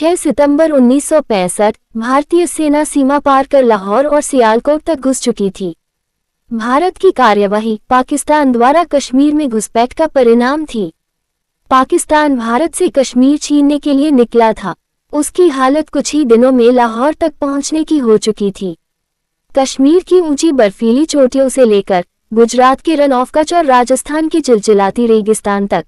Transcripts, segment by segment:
6 सितंबर 1965 भारतीय सेना सीमा पार कर लाहौर और सियालकोट तक घुस चुकी थी। भारत की कार्यवाही पाकिस्तान द्वारा कश्मीर में घुसपैठ का परिणाम थी। पाकिस्तान भारत से कश्मीर छीनने के लिए निकला था। उसकी हालत कुछ ही दिनों में लाहौर तक पहुंचने की हो चुकी थी। कश्मीर की ऊंची बर्फीली चोटियों से लेकर गुजरात के रन ऑफ कच्छ और राजस्थान की चिलचिलाती रेगिस्तान तक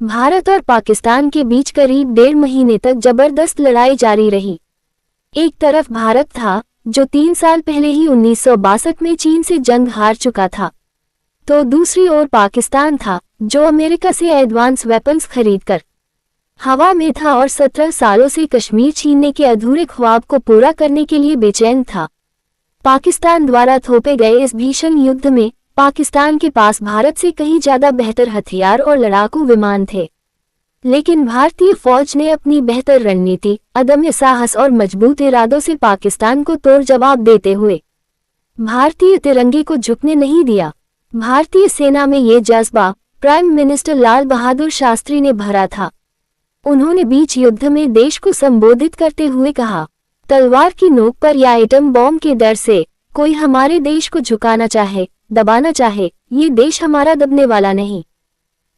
भारत और पाकिस्तान के बीच करीब 1.5 महीने तक जबरदस्त लड़ाई जारी रही। एक तरफ भारत था जो 3 साल पहले ही 1962 में चीन से जंग हार चुका था, तो दूसरी ओर पाकिस्तान था जो अमेरिका से एडवांस वेपन्स खरीदकर हवा में था और 17 सालों से कश्मीर छीनने के अधूरे ख्वाब को पूरा करने के लिए बेचैन था। पाकिस्तान द्वारा थोपे गए इस भीषण युद्ध में पाकिस्तान के पास भारत से कहीं ज्यादा बेहतर हथियार और लड़ाकू विमान थे, लेकिन भारतीय फौज ने अपनी बेहतर रणनीति, अदम्य साहस और मजबूत इरादों से पाकिस्तान को तोड़ जवाब देते हुए भारतीय तिरंगे को झुकने नहीं दिया। भारतीय सेना में ये जज्बा प्राइम मिनिस्टर लाल बहादुर शास्त्री ने भरा था। उन्होंने बीच युद्ध में देश को संबोधित करते हुए कहा, तलवार की नोक पर या एटम बॉम्ब के डर से कोई हमारे देश को झुकाना चाहे, दबाना चाहे, ये देश हमारा दबने वाला नहीं।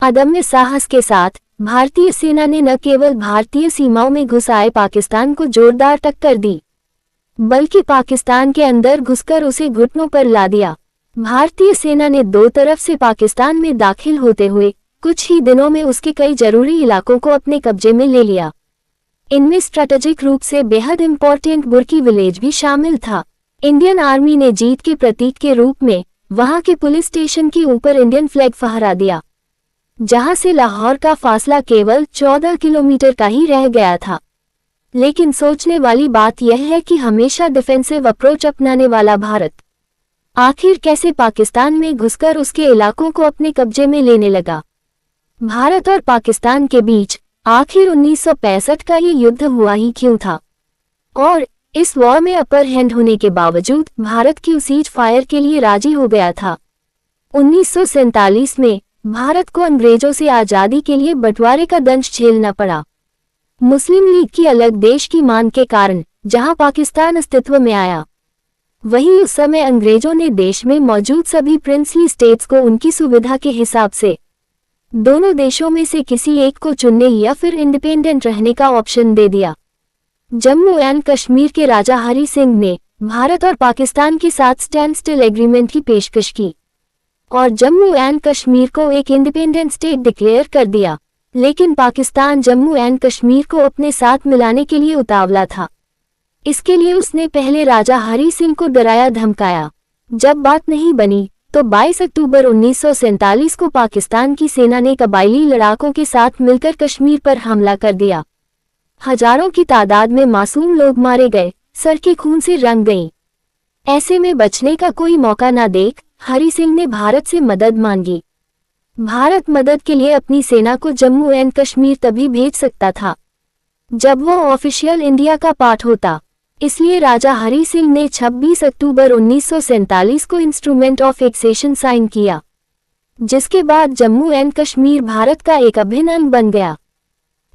अदम्य साहस के साथ भारतीय सेना ने न केवल भारतीय सीमाओं में घुस आए पाकिस्तान को जोरदार टक्कर दी, बल्कि पाकिस्तान के अंदर घुसकर उसे घुटनों पर ला दिया। भारतीय सेना ने दो तरफ से पाकिस्तान में दाखिल होते हुए कुछ ही दिनों में उसके कई जरूरी इलाकों को अपने कब्जे में ले लिया। इनमें स्ट्रेटेजिक रूप से बेहद इम्पोर्टेंट बुर्की विलेज भी शामिल था। इंडियन आर्मी ने जीत के प्रतीक के रूप में वहां के पुलिस स्टेशन के ऊपर इंडियन फ्लैग फहरा दिया, जहां से लाहौर का फासला केवल 14 किलोमीटर का ही रह गया था। लेकिन सोचने वाली बात यह है कि हमेशा डिफेंसिव अप्रोच अपनाने वाला भारत आखिर कैसे पाकिस्तान में घुसकर उसके इलाकों को अपने कब्जे में लेने लगा। भारत और पाकिस्तान के बीच आखिर 1965 का ये युद्ध हुआ ही क्यों था, और इस वॉर में अपर हैंड होने के बावजूद भारत क्यों सीज फायर के लिए राजी हो गया था। 1947 में भारत को अंग्रेजों से आज़ादी के लिए बंटवारे का दंश झेलना पड़ा। मुस्लिम लीग की अलग देश की मांग के कारण जहां पाकिस्तान अस्तित्व में आया, वहीं उस समय अंग्रेजों ने देश में मौजूद सभी प्रिंसली स्टेट्स को उनकी सुविधा के हिसाब से दोनों देशों में से किसी एक को चुनने या फिर इंडिपेंडेंट रहने का ऑप्शन दे दिया। जम्मू एंड कश्मीर के राजा हरि सिंह ने भारत और पाकिस्तान के साथ स्टैंड स्टिल एग्रीमेंट की पेशकश की और जम्मू एंड कश्मीर को एक इंडिपेंडेंट स्टेट डिक्लेयर कर दिया, लेकिन पाकिस्तान जम्मू एंड कश्मीर को अपने साथ मिलाने के लिए उतावला था। इसके लिए उसने पहले राजा हरि सिंह को डराया धमकाया। जब बात नहीं बनी तो 22 अक्टूबर 1947 को पाकिस्तान की सेना ने कबायली लड़ाकों के साथ मिलकर कश्मीर पर हमला कर दिया। हजारों की तादाद में मासूम लोग मारे गए, सड़कें खून से रंग गईं। ऐसे में बचने का कोई मौका न देख हरि सिंह ने भारत से मदद मांगी। भारत मदद के लिए अपनी सेना को जम्मू एंड कश्मीर तभी भेज सकता था जब वो ऑफिशियल इंडिया का पार्ट होता। इसलिए राजा हरि सिंह ने 26 अक्टूबर 1947 को इंस्ट्रूमेंट ऑफ एक्सेशन साइन किया, जिसके बाद जम्मू एंड कश्मीर भारत का एक अभिन्न अंग बन गया।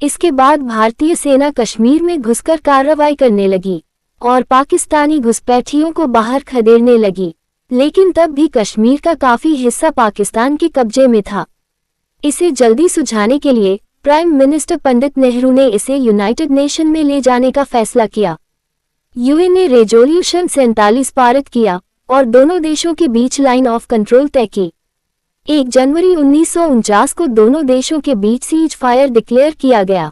इसके बाद भारतीय सेना कश्मीर में घुसकर कार्रवाई करने लगी और पाकिस्तानी घुसपैठियों को बाहर खदेड़ने लगी, लेकिन तब भी कश्मीर का काफी हिस्सा पाकिस्तान के कब्जे में था। इसे जल्दी सुलझाने के लिए प्राइम मिनिस्टर पंडित नेहरू ने इसे यूनाइटेड नेशन में ले जाने का फैसला किया। यूएन ने रेजोल्यूशन 47 पारित किया और दोनों देशों के बीच लाइन ऑफ कंट्रोल तय की। 1 जनवरी 1949 को दोनों देशों के बीच सीज फायर डिक्लेयर किया गया।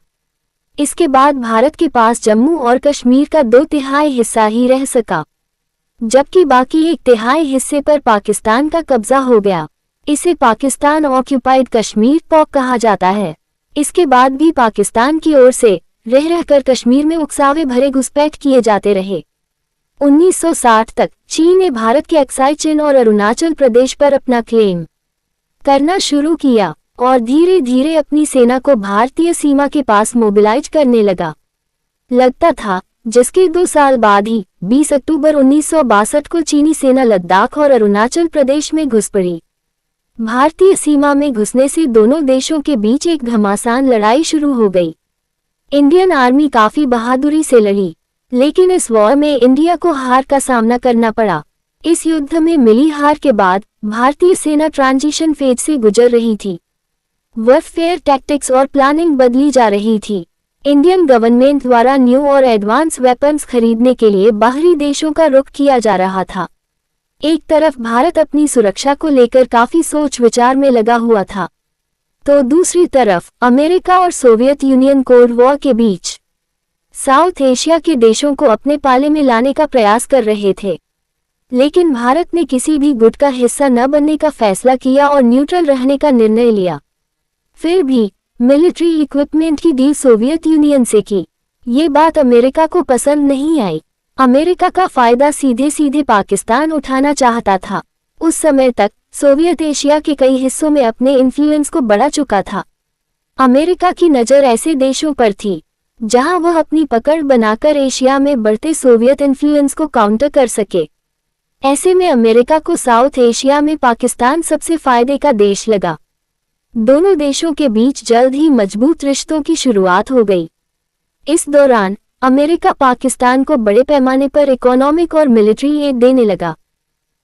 इसके बाद भारत के पास जम्मू और कश्मीर का 2/3 हिस्सा ही रह सका, जबकि बाकी 1/3 हिस्से पर पाकिस्तान का कब्जा हो गया। इसे पाकिस्तान ऑक्यूपाइड कश्मीर पॉक कहा जाता है। इसके बाद भी पाकिस्तान की ओर से रह रहकर कश्मीर में उकसावे भरे घुसपैठ किए जाते रहे। 1960 तक चीन ने भारत के अक्साई चिन और अरुणाचल प्रदेश पर अपना क्लेम करना शुरू किया और धीरे धीरे अपनी सेना को भारतीय सीमा के पास मोबिलाइज करने लगता था, जिसके 2 साल बाद ही 20 अक्टूबर 1962 को चीनी सेना लद्दाख और अरुणाचल प्रदेश में घुस पड़ी। भारतीय सीमा में घुसने से दोनों देशों के बीच एक घमासान लड़ाई शुरू हो गई। इंडियन आर्मी काफी बहादुरी से लड़ी, लेकिन इस वॉर में इंडिया को हार का सामना करना पड़ा। इस युद्ध में मिली हार के बाद भारतीय सेना ट्रांजिशन फेज से गुजर रही थी। वॉरफेयर टैक्टिक्स और प्लानिंग बदली जा रही थी। इंडियन गवर्नमेंट द्वारा न्यू और एडवांस वेपन्स खरीदने के लिए बाहरी देशों का रुख किया जा रहा था। एक तरफ भारत अपनी सुरक्षा को लेकर काफी सोच विचार में लगा हुआ था, तो दूसरी तरफ अमेरिका और सोवियत यूनियन कोल्ड वॉर के बीच साउथ एशिया के देशों को अपने पाले में लाने का प्रयास कर रहे थे। लेकिन भारत ने किसी भी गुट का हिस्सा न बनने का फैसला किया और न्यूट्रल रहने का निर्णय लिया। फिर भी मिलिट्री इक्विपमेंट की डील सोवियत यूनियन से की। ये बात अमेरिका को पसंद नहीं आई। अमेरिका का फायदा सीधे सीधे पाकिस्तान उठाना चाहता था। उस समय तक सोवियत एशिया के कई हिस्सों में अपने इन्फ्लुएंस को बढ़ा चुका था। अमेरिका की नज़र ऐसे देशों पर थी जहां वह अपनी पकड़ बनाकर एशिया में बढ़ते सोवियत इन्फ्लुएंस को काउंटर कर सके। ऐसे में अमेरिका को साउथ एशिया में पाकिस्तान सबसे फायदे का देश लगा। दोनों देशों के बीच जल्द ही मजबूत रिश्तों की शुरुआत हो गई। इस दौरान अमेरिका पाकिस्तान को बड़े पैमाने पर इकोनॉमिक और मिलिट्री एड देने लगा,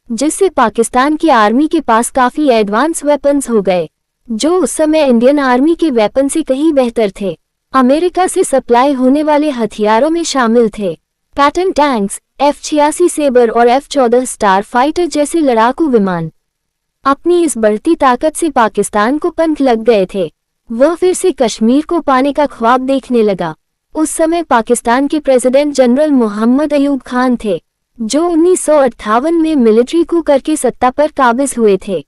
जिससे पाकिस्तान की आर्मी के पास काफी एडवांस वेपन्स हो गए, जो उस समय इंडियन आर्मी के वेपन से कहीं बेहतर थे। अमेरिका से सप्लाई होने वाले हथियारों में शामिल थे पैटर्न टैंक्स, F-86 सेबर और F-14 स्टार फाइटर जैसे लड़ाकू विमान। अपनी इस बढ़ती ताकत से पाकिस्तान को पंख लग गए थे। वह फिर से कश्मीर को पाने का ख्वाब देखने लगा। उस समय पाकिस्तान के प्रेसिडेंट जनरल मोहम्मद अयूब खान थे, जो 1958 में मिलिट्री कू करके सत्ता पर काबिज हुए थे।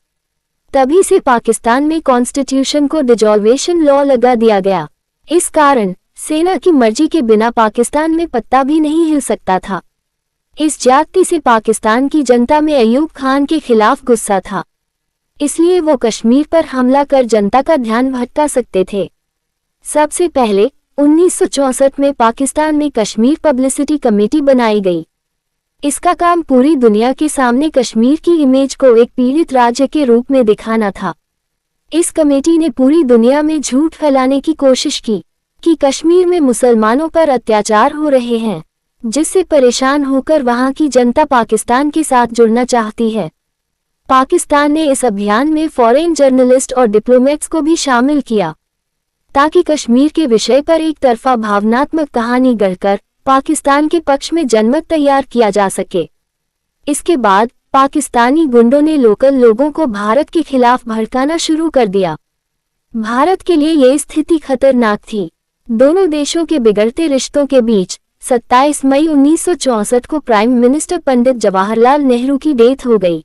तभी से पाकिस्तान में कॉन्स्टिट्यूशन को डिजॉल्वेशन लॉ लगा दिया गया। इस कारण सेना की मर्जी के बिना पाकिस्तान में पत्ता भी नहीं हिल सकता था। इस ज्यादती से पाकिस्तान की जनता में अयूब खान के खिलाफ गुस्सा था, इसलिए वो कश्मीर पर हमला कर जनता का ध्यान भटका सकते थे। सबसे पहले 1964 में पाकिस्तान में कश्मीर पब्लिसिटी कमेटी बनाई गई। इसका काम पूरी दुनिया के सामने कश्मीर की इमेज को एक पीड़ित राज्य के रूप में दिखाना था। इस कमेटी ने पूरी दुनिया में झूठ फैलाने की कोशिश की कि कश्मीर में मुसलमानों पर अत्याचार हो रहे हैं, जिससे परेशान होकर वहां की जनता पाकिस्तान के साथ जुड़ना चाहती है। पाकिस्तान ने इस अभियान में फॉरेन जर्नलिस्ट और डिप्लोमेट्स को भी शामिल किया, ताकि कश्मीर के विषय पर एक तरफा भावनात्मक कहानी गढ़कर पाकिस्तान के पक्ष में जनमत तैयार किया जा सके। इसके बाद पाकिस्तानी गुंडों ने लोकल लोगों को भारत के खिलाफ भड़काना शुरू कर दिया। भारत के लिए ये स्थिति खतरनाक थी। दोनों देशों के बिगड़ते रिश्तों के बीच 27 मई 1964 को प्राइम मिनिस्टर पंडित जवाहरलाल नेहरू की डेथ हो गई।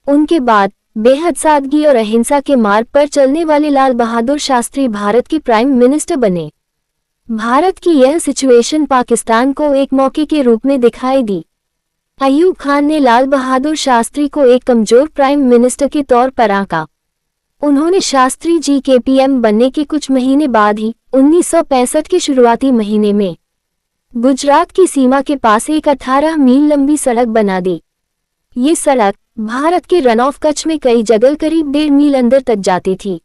उनके बाद बेहद सादगी और अहिंसा के मार्ग पर चलने वाले लाल बहादुर शास्त्री भारत के प्राइम मिनिस्टर बने। भारत की यह सिचुएशन पाकिस्तान को एक मौके के रूप में दिखाई दी। अयूब खान ने लाल बहादुर शास्त्री को एक कमजोर प्राइम मिनिस्टर के तौर पर आंका। उन्होंने शास्त्री जी के पीएम बनने के कुछ महीने बाद ही 1965 के शुरुआती महीने में गुजरात की सीमा के पास एक 18 मील लंबी सड़क बना दी। ये सड़क भारत के रन ऑफ कच्छ में कई जगह करीब 1.5 मील अंदर तक जाती थी।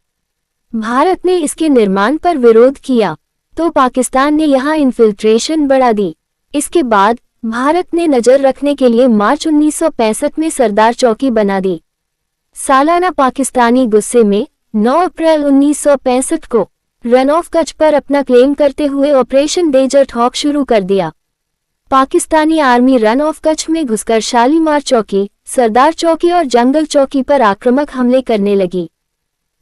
भारत ने इसके निर्माण पर विरोध किया, तो पाकिस्तान ने यहां इन्फिल्ट्रेशन बढ़ा दी। इसके बाद भारत ने नजर रखने के लिए मार्च 1965 में सरदार चौकी बना दी। सालाना पाकिस्तानी गुस्से में 9 अप्रैल 1965 को रन ऑफ कच्छ पर अपना क्लेम करते हुए ऑपरेशन डेजर्ट हॉक शुरू कर दिया। Pakistani army run of Kutch में घुसकर शालीमार चौकी, सरदार चौकी और जंगल चौकी पर आक्रामक हमले करने लगी।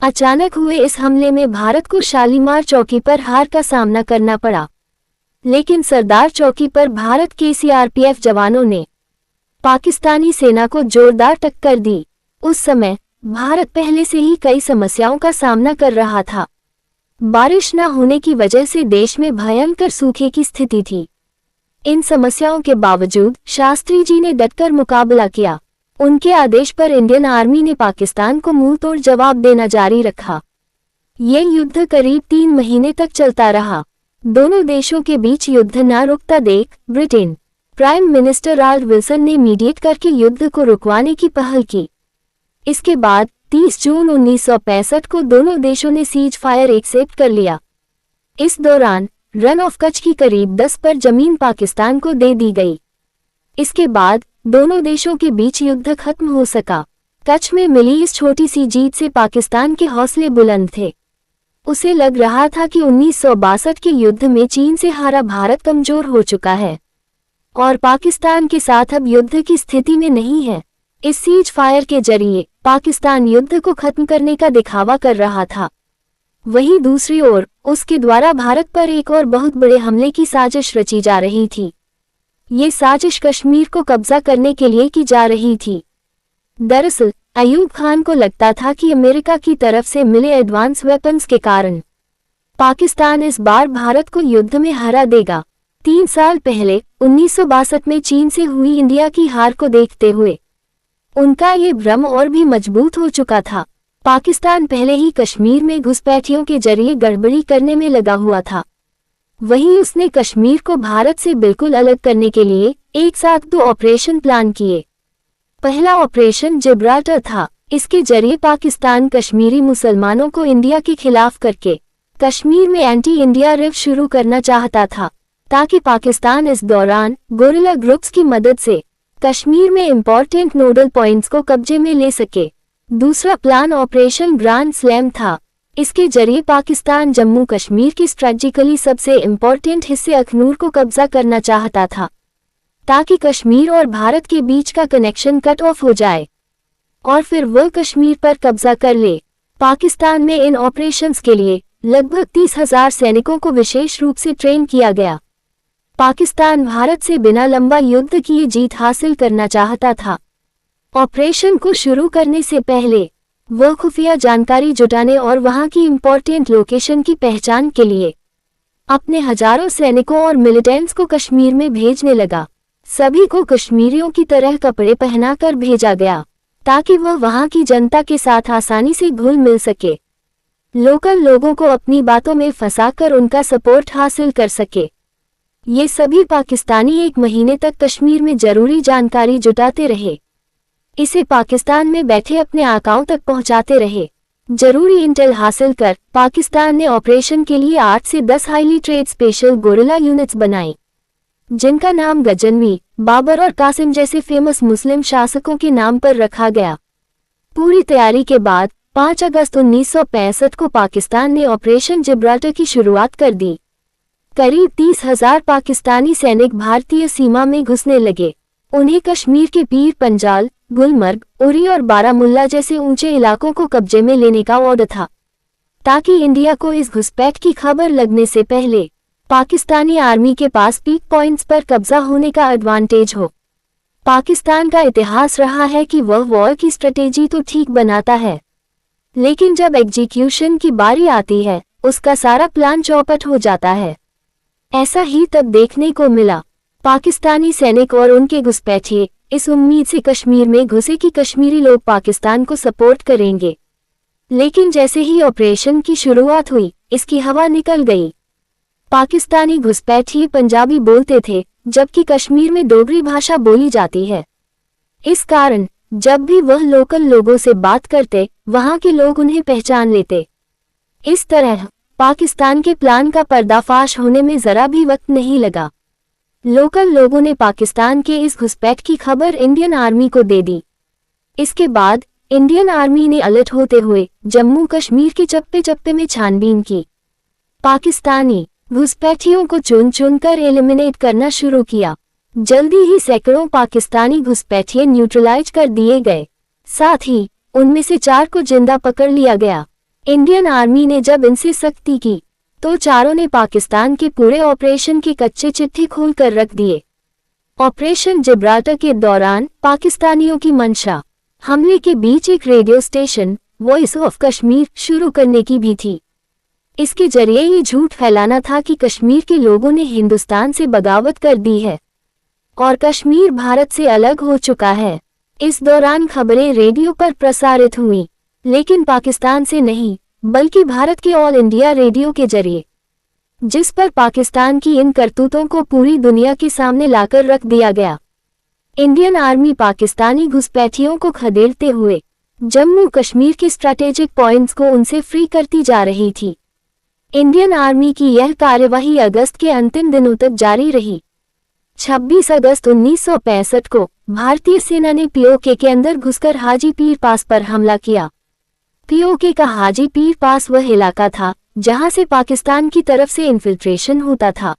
अचानक हुए इस हमले में भारत को शालीमार चौकी पर हार का सामना करना पड़ा, लेकिन सरदार चौकी पर भारत के सीआरपीएफ जवानों ने पाकिस्तानी सेना को जोरदार टक्कर दी। उस समय भारत पहले से ही कई समस्याओं का सामना कर रहा था। बारिश न होने की वजह से देश में भयंकर सूखे की स्थिति थी। इन समस्याओं के बावजूद शास्त्री जी ने डटकर मुकाबला किया। उनके आदेश पर इंडियन आर्मी ने पाकिस्तान को मुंहतोड़ जवाब देना जारी रखा। ये युद्ध करीब 3 महीने तक चलता रहा। दोनों देशों के बीच युद्ध न रुकता देख ब्रिटेन प्राइम मिनिस्टर रॉल्ड विल्सन ने मीडिएट करके युद्ध को रुकवाने की पहल की। इसके बाद 30 जून 1965 को दोनों देशों ने सीज फायर एक्सेप्ट कर लिया। इस दौरान रन ऑफ कच्छ की करीब 10 पर जमीन पाकिस्तान को दे दी गई। इसके बाद दोनों देशों के बीच युद्ध खत्म हो सका। कच्छ में मिली इस छोटी सी जीत से पाकिस्तान के हौसले बुलंद थे। उसे लग रहा था कि 1962 के युद्ध में चीन से हारा भारत कमजोर हो चुका है और पाकिस्तान के साथ अब युद्ध की स्थिति में नहीं है। इस सीज फायर के जरिए पाकिस्तान युद्ध को खत्म करने का दिखावा कर रहा था। वहीं दूसरी ओर उसके द्वारा भारत पर एक और बहुत बड़े हमले की साजिश रची जा रही थी। ये साजिश कश्मीर को कब्जा करने के लिए की जा रही थी। दरअसल अयूब खान को लगता था कि अमेरिका की तरफ से मिले एडवांस वेपन्स के कारण पाकिस्तान इस बार भारत को युद्ध में हरा देगा। 3 साल पहले 1962 में चीन से हुई इंडिया की हार को देखते हुए उनका ये भ्रम और भी मजबूत हो चुका था। पाकिस्तान पहले ही कश्मीर में घुसपैठियों के जरिए गड़बड़ी करने में लगा हुआ था। वहीं उसने कश्मीर को भारत से बिल्कुल अलग करने के लिए एक साथ 2 ऑपरेशन प्लान किए। पहला ऑपरेशन जिब्राल्टर था। इसके जरिए पाकिस्तान कश्मीरी मुसलमानों को इंडिया के खिलाफ करके कश्मीर में एंटी इंडिया रिव शुरू करना चाहता था, ताकि पाकिस्तान इस दौरान गोरिल्ला ग्रुप्स की मदद से कश्मीर में इम्पोर्टेंट नोडल पॉइंट्स को कब्जे में ले सके। दूसरा प्लान ऑपरेशन ग्रांड स्लैम था। इसके जरिए पाकिस्तान जम्मू कश्मीर की स्ट्रेटेजिकली सबसे इम्पोर्टेंट हिस्से अखनूर को कब्जा करना चाहता था, ताकि कश्मीर और भारत के बीच का कनेक्शन कट ऑफ हो जाए और फिर वह कश्मीर पर कब्जा कर ले। पाकिस्तान में इन ऑपरेशंस के लिए लगभग 30,000 सैनिकों को विशेष रूप से ट्रेन किया गया। पाकिस्तान भारत से बिना लंबा युद्ध किए जीत हासिल करना चाहता था। ऑपरेशन को शुरू करने से पहले वह खुफिया जानकारी जुटाने और वहां की इम्पोर्टेंट लोकेशन की पहचान के लिए अपने हजारों सैनिकों और मिलिटेंट्स को कश्मीर में भेजने लगा। सभी को कश्मीरियों की तरह कपड़े पहनाकर भेजा गया, ताकि वह वहां की जनता के साथ आसानी से घुल मिल सके, लोकल लोगों को अपनी बातों में फंसाकर उनका सपोर्ट हासिल कर सके। ये सभी पाकिस्तानी 1 महीने तक कश्मीर में जरूरी जानकारी जुटाते रहे। इसे पाकिस्तान में बैठे अपने आकाओं तक पहुंचाते रहे। जरूरी इंटेल हासिल कर पाकिस्तान ने ऑपरेशन के लिए 8 से 10 highly trade special gorilla units बनाई, जिनका नाम गजनवी, बाबर और कासिम जैसे फेमस मुस्लिम शासकों के नाम पर रखा गया। पूरी तैयारी के बाद 5 अगस्त 1965 को पाकिस्तान ने ऑपरेशन जिब्राल्टर की शुरुआत कर दी। करीब 30,000 पाकिस्तानी सैनिक भारतीय सीमा में घुसने लगे। उन्हें कश्मीर के पीर पंजाल, गुलमर्ग, उरी और बारामुल्ला जैसे ऊंचे इलाकों को कब्जे में लेने का ऑर्डर था, ताकि इंडिया को इस घुसपैठ की खबर लगने से पहले पाकिस्तानी आर्मी के पास पीक पॉइंट्स पर कब्जा होने का एडवांटेज हो। पाकिस्तान का इतिहास रहा है कि वह वॉर की स्ट्रेटेजी तो ठीक बनाता है, लेकिन जब एग्जीक्यूशन की बारी आती है उसका सारा प्लान चौपट हो जाता है। ऐसा ही तब देखने को मिला। पाकिस्तानी सैनिक और उनके घुसपैठिए इस उम्मीद से कश्मीर में घुसे कि कश्मीरी लोग पाकिस्तान को सपोर्ट करेंगे, लेकिन जैसे ही ऑपरेशन की शुरुआत हुई इसकी हवा निकल गई। पाकिस्तानी घुसपैठिए पंजाबी बोलते थे, जबकि कश्मीर में डोगरी भाषा बोली जाती है। इस कारण जब भी वह लोकल लोगों से बात करते, वहां के लोग उन्हें पहचान लेते। इस तरह पाकिस्तान के प्लान का पर्दाफाश होने में जरा भी वक्त नहीं लगा। लोकल लोगों ने पाकिस्तान के इस घुसपैठ की खबर इंडियन आर्मी को दे दी। इसके बाद इंडियन आर्मी ने अलर्ट होते हुए जम्मू कश्मीर के चप्पे चप्पे में छानबीन की। पाकिस्तानी घुसपैठियों को चुन चुनकर एलिमिनेट करना शुरू किया। जल्दी ही सैकड़ों पाकिस्तानी घुसपैठिए न्यूट्रलाइज कर दिए गए। साथ ही उनमें से 4 को जिंदा पकड़ लिया गया। इंडियन आर्मी ने जब इनसे सख्ती की तो चारों ने पाकिस्तान के पूरे ऑपरेशन के कच्चे चिट्ठे खोलकर रख दिए। ऑपरेशन जिब्राल्टर के दौरान पाकिस्तानियों की मंशा हमले के बीच एक radio station voice of Kashmir शुरू करने की भी थी। इसके जरिए ये झूठ फैलाना था कि कश्मीर के लोगों ने हिंदुस्तान से बगावत कर दी है और कश्मीर भारत से अलग हो चुका है। इस दौरान खबरें रेडियो पर प्रसारित हुईं, लेकिन पाकिस्तान से नहीं बल्कि भारत के ऑल इंडिया रेडियो के जरिए, जिस पर पाकिस्तान की इन करतूतों को पूरी दुनिया के सामने लाकर रख दिया गया। इंडियन आर्मी पाकिस्तानी घुसपैठियों को खदेड़ते हुए जम्मू कश्मीर के स्ट्रैटेजिक पॉइंट्स को उनसे फ्री करती जा रही थी। इंडियन आर्मी की यह कार्यवाही अगस्त के अंतिम दिनों तक जारी रही। 26 अगस्त 1965 को भारतीय सेना ने पीओके के अंदर घुसकर हाजी पीर पास पर हमला किया। पीओके का हाजी पीर पास वह इलाका था जहां से पाकिस्तान की तरफ से इन्फिल्ट्रेशन होता था।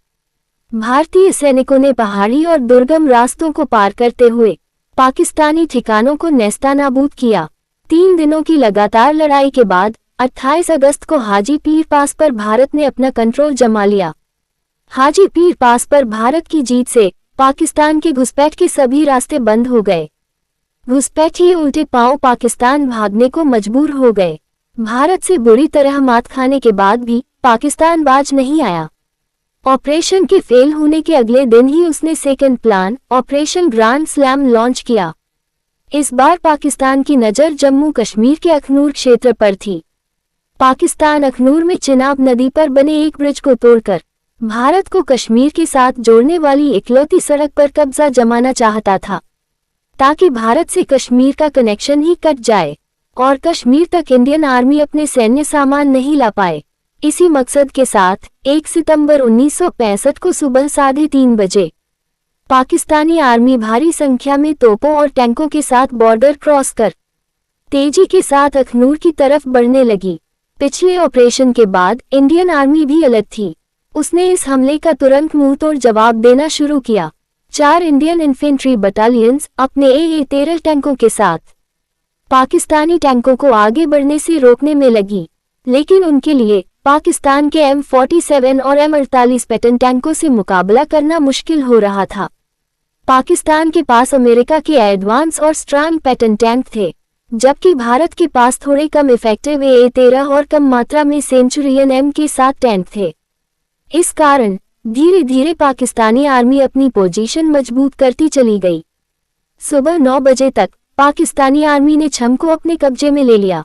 भारतीय सैनिकों ने पहाड़ी और दुर्गम रास्तों को पार करते हुए पाकिस्तानी ठिकानों को नेस्तानाबूद किया। 3 दिनों की लगातार लड़ाई के बाद 28 अगस्त को हाजी पीर पास पर भारत ने अपना कंट्रोल जमा लिया। हाजी पीर पास पर भारत की जीत से पाकिस्तान के घुसपैठ के सभी रास्ते बंद हो गए। घुसपैठी उल्टे पांव पाकिस्तान भागने को मजबूर हो गए। भारत से बुरी तरह मात खाने के बाद भी पाकिस्तान बाज नहीं आया। ऑपरेशन के फेल होने के अगले दिन ही उसने second plan operation grand slam launch किया। इस बार पाकिस्तान की नज़र जम्मू कश्मीर के अखनूर क्षेत्र पर थी। पाकिस्तान अखनूर में चिनाब नदी पर बने एक ब्रिज को तोड़कर भारत को कश्मीर के साथ जोड़ने वाली इकलौती सड़क पर कब्जा जमाना चाहता था, ताकि भारत से कश्मीर का कनेक्शन ही कट जाए और कश्मीर तक इंडियन आर्मी अपने सैन्य सामान नहीं ला पाए। इसी मकसद के साथ 1 सितंबर 1965 को सुबह 3:30 बजे पाकिस्तानी आर्मी भारी संख्या में तोपों और टैंकों के साथ बॉर्डर क्रॉस कर तेजी के साथ अखनूर की तरफ बढ़ने लगी। पिछले ऑपरेशन के बाद इंडियन आर्मी भी अलर्ट थी। उसने इस हमले का तुरंत मुंहतोड़ जवाब देना शुरू किया। 4 इंडियन इन्फेंट्री बटालियंस अपने AA-13 टैंकों के साथ पाकिस्तानी टैंकों को आगे बढ़ने से रोकने में लगी, लेकिन उनके लिए पाकिस्तान के M47 और M48 पैटर्न टैंकों से मुकाबला करना मुश्किल हो रहा था। पाकिस्तान के पास अमेरिका के एडवांस और स्ट्रांग पैटर्न टैंक थे, जबकि भारत के पास थोड़े कम इफेक्टिव AA-13 और कम मात्रा में सेंचुरियन M के 7 टैंक थे। इस कारण धीरे धीरे पाकिस्तानी आर्मी अपनी पोजीशन मजबूत करती चली गई। सुबह 9 बजे तक पाकिस्तानी आर्मी ने छम को अपने कब्जे में ले लिया।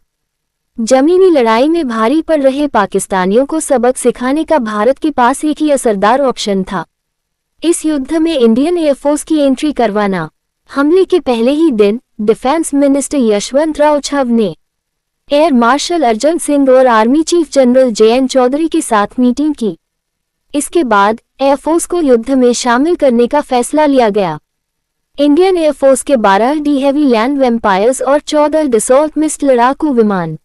जमीनी लड़ाई में भारी पड़ रहे पाकिस्तानियों को सबक सिखाने का भारत के पास एक ही असरदार ऑप्शन था, इस युद्ध में इंडियन एयरफोर्स की एंट्री करवाना। हमले के पहले ही दिन डिफेंस मिनिस्टर यशवंत राव छव ने एयर मार्शल अर्जन सिंह और army chief general JN Chaudhary के साथ मीटिंग की। इसके बाद एयरफोर्स को युद्ध में शामिल करने का फैसला लिया गया। इंडियन एयरफोर्स के 12 डी हेवी लैंड वेम्पायर्स और 14 डसॉल्ट मिस्ट लड़ाकू विमान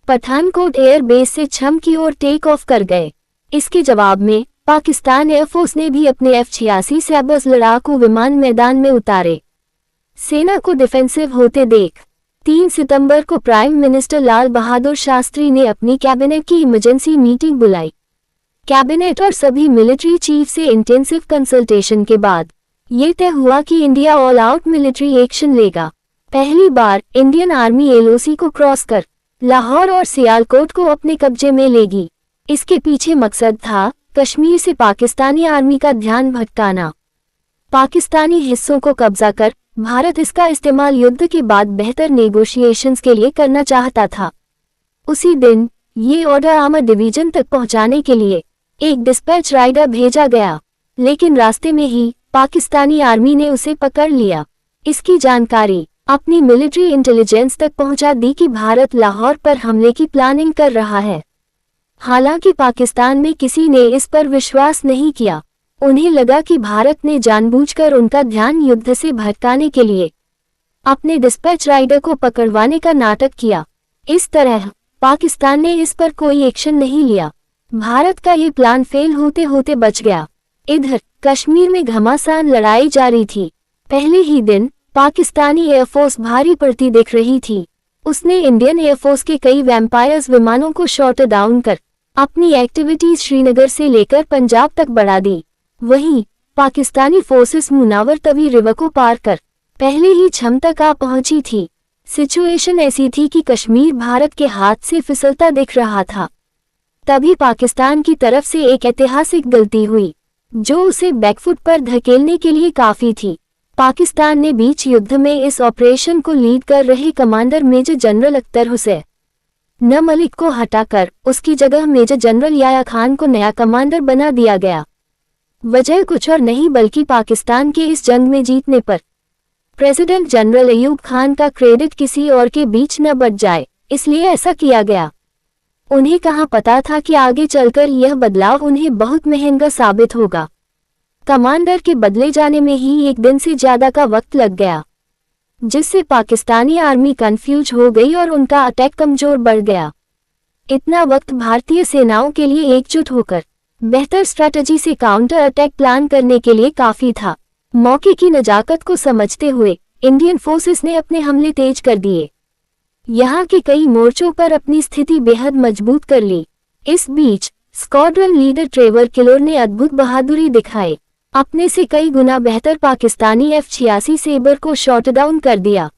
पठानकोट एयर बेस से छम की ओर टेक ऑफ कर गए। इसके जवाब में पाकिस्तान एयरफोर्स ने भी अपने F-86 सैबर्स लड़ाकू विमान मैदान में उतारे। सेना को डिफेंसिव होते देख 3 सितंबर को प्राइम मिनिस्टर लाल बहादुर शास्त्री ने अपनी कैबिनेट की इमरजेंसी मीटिंग बुलाई। कैबिनेट और सभी मिलिट्री चीफ से इंटेंसिव कंसल्टेशन के बाद ये तय हुआ कि India all out military action लेगा। पहली बार इंडियन आर्मी LOC को क्रॉस कर लाहौर और सियालकोट को अपने कब्जे में लेगी। इसके पीछे मकसद था कश्मीर से पाकिस्तानी आर्मी का ध्यान भटकाना। पाकिस्तानी हिस्सों को कब्जा कर भारत इसका इस्तेमाल युद्ध के बाद बेहतर नेगोशिएशंस के लिए करना चाहता था। उसी दिन ये ऑर्डर आर्मर डिवीजन तक पहुंचाने के लिए एक डिस्पैच राइडर भेजा गया, लेकिन रास्ते में ही पाकिस्तानी आर्मी ने उसे पकड़ लिया। इसकी जानकारी अपनी मिलिट्री इंटेलिजेंस तक पहुंचा दी कि भारत लाहौर पर हमले की प्लानिंग कर रहा है। हालांकि पाकिस्तान में किसी ने इस पर विश्वास नहीं किया। उन्हें लगा कि भारत ने जानबूझकर उनका ध्यान युद्ध से भटकाने के लिए अपने डिस्पैच राइडर को पकड़वाने का नाटक किया। इस तरह पाकिस्तान ने इस पर कोई एक्शन नहीं लिया। भारत का ये प्लान फेल होते होते बच गया। इधर कश्मीर में घमासान लड़ाई जारी थी। पहले ही दिन पाकिस्तानी एयरफोर्स भारी पड़ती दिख रही थी। उसने इंडियन एयरफोर्स के कई वैम्पायर्स विमानों को शॉट डाउन कर अपनी एक्टिविटीज श्रीनगर से लेकर पंजाब तक बढ़ा दी। वहीं पाकिस्तानी फोर्सेस मुनावर तवी रिवर को पार कर पहले ही छम तक आ पहुंची थी। सिचुएशन ऐसी थी कि कश्मीर भारत के हाथ से फिसलता दिख रहा था। तभी पाकिस्तान की तरफ से एक ऐतिहासिक गलती हुई, जो उसे बैकफुट पर धकेलने के लिए काफी थी। पाकिस्तान ने बीच युद्ध में इस ऑपरेशन को लीड कर रहे commander major general Akhtar Hussain न मलिक को हटाकर उसकी जगह मेजर जनरल याया खान को नया कमांडर बना दिया गया। वजह कुछ और नहीं बल्कि पाकिस्तान के इस जंग में जीतने पर प्रेसिडेंट जनरल अयूब खान का क्रेडिट किसी और के बीच न बच जाए, इसलिए ऐसा किया गया। उन्हें कहाँ पता था कि आगे चलकर यह बदलाव उन्हें बहुत महंगा साबित होगा। कमांडर के बदले जाने में ही 1 दिन से ज्यादा का वक्त लग गया, जिससे पाकिस्तानी आर्मी कंफ्यूज हो गई और उनका अटैक कमजोर बढ़ गया। इतना वक्त भारतीय सेनाओं के लिए एकजुट होकर बेहतर स्ट्रैटेजी से काउंटर अटैक प्लान करने के लिए काफी था। मौके की नजाकत को समझते हुए इंडियन फोर्सेस ने अपने हमले तेज कर दिए, यहाँ के कई मोर्चों पर अपनी स्थिति बेहद मजबूत कर ली। इस बीच स्क्वाड्रन लीडर ट्रेवर किलोर ने अद्भुत बहादुरी दिखाई, अपने से कई गुना बेहतर पाकिस्तानी F-86 सेबर को शॉट डाउन कर दिया,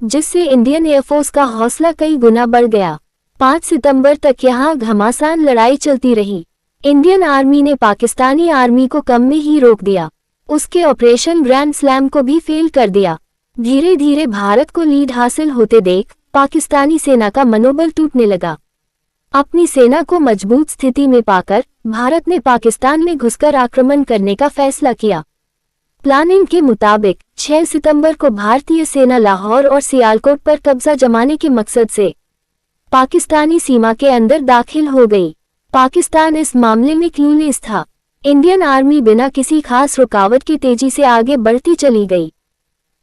जिससे इंडियन एयरफोर्स का हौसला कई गुना बढ़ गया। 5 सितंबर तक यहाँ घमासान लड़ाई चलती रही। इंडियन आर्मी ने पाकिस्तानी आर्मी को कम में ही रोक दिया, उसके ऑपरेशन ग्रैंड स्लैम को भी फेल कर दिया। धीरे धीरे भारत को लीड हासिल होते देख पाकिस्तानी सेना का मनोबल टूटने लगा। अपनी सेना को मजबूत स्थिति में पाकर भारत ने पाकिस्तान में घुसकर आक्रमण करने का फैसला किया। प्लानिंग के मुताबिक 6 सितंबर को भारतीय सेना लाहौर और सियालकोट पर कब्जा जमाने के मकसद से पाकिस्तानी सीमा के अंदर दाखिल हो गई। पाकिस्तान इस मामले में क्लूलेस था। इंडियन आर्मी बिना किसी खास रुकावट के तेजी से आगे बढ़ती चली गई।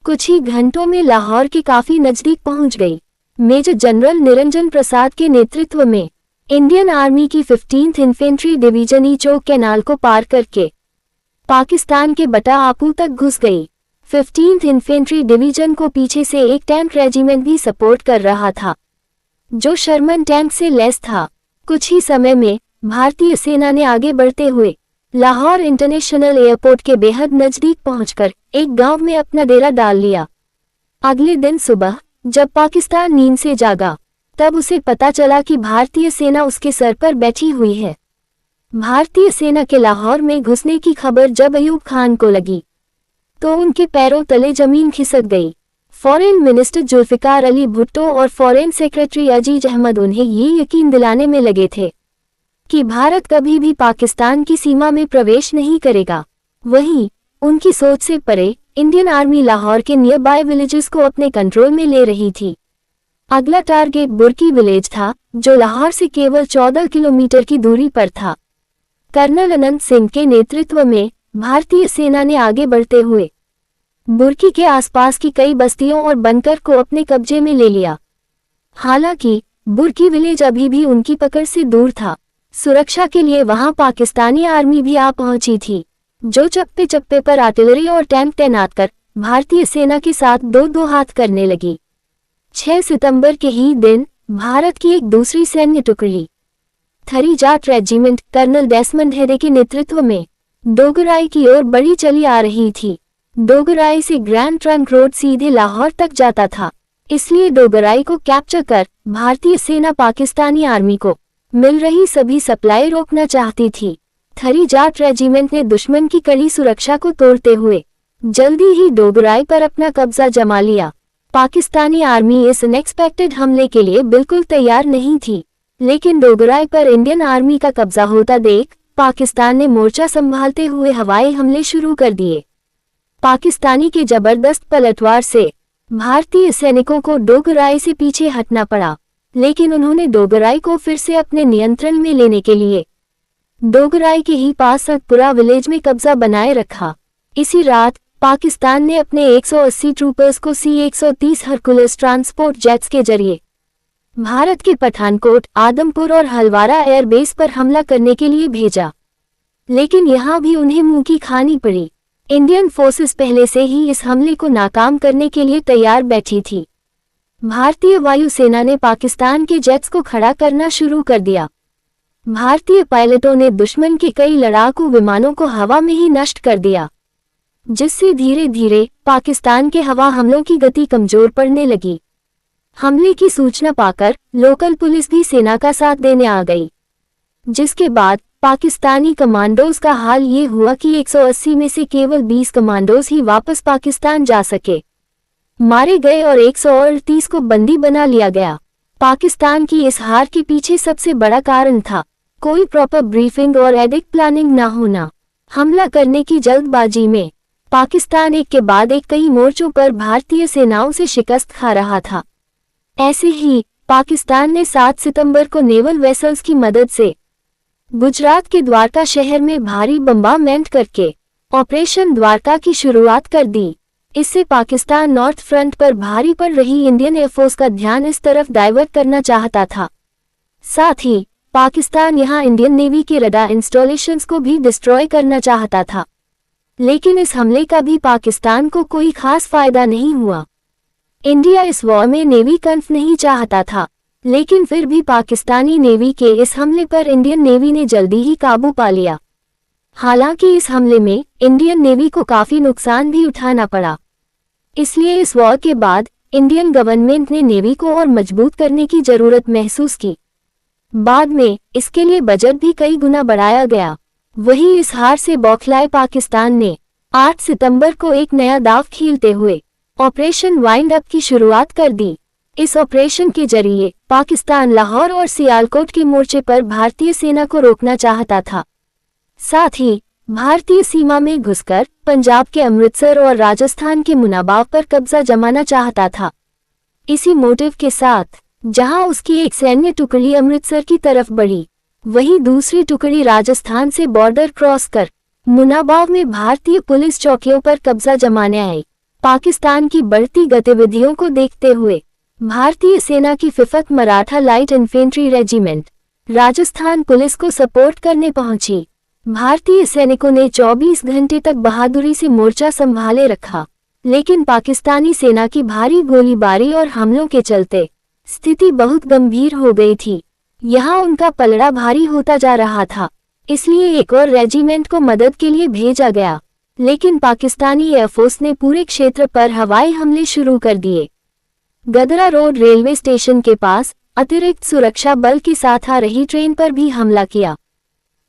कुछ ही घंटों में लाहौर के काफी नजदीक पहुंच गई। मेजर जनरल निरंजन प्रसाद के नेतृत्व में इंडियन आर्मी की 15th इन्फेंट्री डिवीजन ईचोक कैनाल को पार करके पाकिस्तान के बटा आपू तक घुस गई। 15th इन्फेंट्री डिवीजन को पीछे से एक टैंक रेजिमेंट भी सपोर्ट कर रहा था, जो शर्मन टैंक से लैस था। कुछ ही समय में भारतीय सेना ने आगे बढ़ते हुए लाहौर इंटरनेशनल एयरपोर्ट के बेहद नजदीक पहुंचकर एक गांव में अपना डेरा डाल लिया। अगले दिन सुबह जब पाकिस्तान नींद से जागा, तब उसे पता चला कि भारतीय सेना उसके सर पर बैठी हुई है। भारतीय सेना के लाहौर में घुसने की खबर जब अयूब खान को लगी, तो उनके पैरों तले जमीन खिसक गई। फॉरेन मिनिस्टर जुल्फिकार अली भुट्टो और फॉरेन सेक्रेटरी अजीज अहमद उन्हें ये यकीन दिलाने में लगे थे कि भारत कभी भी पाकिस्तान की सीमा में प्रवेश नहीं करेगा। वहीं उनकी सोच से परे इंडियन आर्मी लाहौर के नियर बाय विलेजेस को अपने कंट्रोल में ले रही थी। अगला टारगेट बुर्की विलेज था, जो लाहौर से केवल 14 किलोमीटर की दूरी पर था। कर्नल अनंत सिंह के नेतृत्व में भारतीय सेना ने आगे बढ़ते हुए बुर्की के आसपास की कई बस्तियों और बंकर को अपने कब्जे में ले लिया। हालांकि बुर्की विलेज अभी भी उनकी पकड़ से दूर था। सुरक्षा के लिए वहां पाकिस्तानी आर्मी भी आ पहुंची थी, जो चप्पे चप्पे पर आर्टिलरी और टैंक तैनात कर भारतीय सेना के साथ दो हाथ करने लगी। 6 सितंबर के ही दिन भारत की एक दूसरी सैन्य टुकड़ी थरी जाट रेजिमेंट कर्नल डेसमंड हेडे के नेतृत्व में डोगराई की ओर बढ़ी चली आ रही थी। डोगराई से ग्रैंड ट्रंक रोड सीधे लाहौर तक जाता था, इसलिए डोगराई को कैप्चर कर भारतीय सेना पाकिस्तानी आर्मी को मिल रही सभी सप्लाई रोकना चाहती थी। थरी जाट रेजिमेंट ने दुश्मन की कड़ी सुरक्षा को तोड़ते हुए जल्दी ही डोगराई पर अपना कब्जा जमा लिया। पाकिस्तानी आर्मी इस अनएक्सपेक्टेड हमले के लिए बिल्कुल तैयार नहीं थी, लेकिन डोगराई पर इंडियन आर्मी का कब्जा होता देख पाकिस्तान ने मोर्चा संभालते हुए हवाई हमले शुरू कर दिए। पाकिस्तानी के जबरदस्त पलटवार से भारतीय सैनिकों को डोगराई से पीछे हटना पड़ा, लेकिन उन्होंने डोगराई को फिर से अपने नियंत्रण में लेने के लिए डोगराई के ही पास सतपुरा विलेज में कब्जा बनाए रखा। इसी रात पाकिस्तान ने अपने 180 ट्रूपर्स को C-130 हरकुलस ट्रांसपोर्ट जेट्स के जरिए भारत के पठानकोट, आदमपुर और हलवारा एयरबेस पर हमला करने के लिए भेजा, लेकिन यहाँ भी उन्हें मुंह की खानी पड़ी। इंडियन फोर्सेस पहले से ही इस हमले को नाकाम करने के लिए तैयार बैठी थी। भारतीय वायुसेना ने पाकिस्तान के जेट्स को खड़ा करना शुरू कर दिया। भारतीय पायलटों ने दुश्मन के कई लड़ाकू विमानों को हवा में ही नष्ट कर दिया, जिससे धीरे धीरे पाकिस्तान के हवा हमलों की गति कमजोर पड़ने लगी। हमले की सूचना पाकर लोकल पुलिस भी सेना का साथ देने आ गई, जिसके बाद पाकिस्तानी कमांडोज का हाल ये हुआ कि 180 में से केवल 20 कमांडोज ही वापस पाकिस्तान जा सके, मारे गए और 138 को बंदी बना लिया गया। पाकिस्तान की इस हार के पीछे सबसे बड़ा कारण था कोई प्रॉपर ब्रीफिंग और एडिक प्लानिंग न होना। हमला करने की जल्दबाजी में पाकिस्तान एक के बाद एक कई मोर्चों पर भारतीय सेनाओं से शिकस्त खा रहा था। ऐसे ही पाकिस्तान ने 7 सितंबर को नेवल वेसल्स की मदद से गुजरात के द्वारका शहर में भारी बम्बारमेंट करके ऑपरेशन द्वारका की शुरुआत कर दी। इससे पाकिस्तान नॉर्थ फ्रंट पर भारी पड़ रही इंडियन एयरफोर्स का ध्यान इस तरफ डाइवर्ट करना चाहता था। साथ ही पाकिस्तान यहां इंडियन नेवी के रडार इंस्टॉलेशंस को भी डिस्ट्रॉय करना चाहता था। लेकिन इस हमले का भी पाकिस्तान को कोई खास फायदा नहीं हुआ। इंडिया इस वॉर में नेवी कन्फ नहीं चाहता था, लेकिन फिर भी पाकिस्तानी नेवी के इस हमले पर इंडियन नेवी ने जल्दी ही काबू पा लिया। हालांकि इस हमले में इंडियन नेवी को काफी नुकसान भी उठाना पड़ा। इसलिए इस वॉर के बाद इंडियन गवर्नमेंट ने नेवी को और मजबूत करने की जरूरत महसूस की। बाद में इसके लिए बजट भी कई गुना बढ़ाया गया। वही इस हार से बौखलाए पाकिस्तान ने 8 सितंबर को एक नया दांव खेलते हुए ऑपरेशन वाइंड अप की शुरुआत कर दी। इस ऑपरेशन के जरिए पाकिस्तान लाहौर और सियालकोट के मोर्चे पर भारतीय सेना को रोकना चाहता था। साथ ही भारतीय सीमा में घुसकर पंजाब के अमृतसर और राजस्थान के मुनाबाव पर कब्जा जमाना चाहता था। इसी मोटिव के साथ जहां उसकी एक सैन्य टुकड़ी अमृतसर की तरफ बढ़ी, वहीं दूसरी टुकड़ी राजस्थान से बॉर्डर क्रॉस कर मुनाबाव में भारतीय पुलिस चौकियों पर कब्जा जमाने आई। पाकिस्तान की बढ़ती गतिविधियों को देखते हुए भारतीय सेना की 5th Maratha light infantry regiment Rajasthan police को सपोर्ट करने पहुंची। भारतीय सैनिकों ने 24 घंटे तक बहादुरी से मोर्चा संभाले रखा, लेकिन पाकिस्तानी सेना की भारी गोलीबारी और हमलों के चलते स्थिति बहुत गंभीर हो गई थी। यहाँ उनका पलड़ा भारी होता जा रहा था, इसलिए एक और रेजिमेंट को मदद के लिए भेजा गया। लेकिन पाकिस्तानी एयरफोर्स ने पूरे क्षेत्र पर हवाई हमले शुरू कर दिए। गदरा रोड रेलवे स्टेशन के पास अतिरिक्त सुरक्षा बल के साथ आ रही ट्रेन पर भी हमला किया,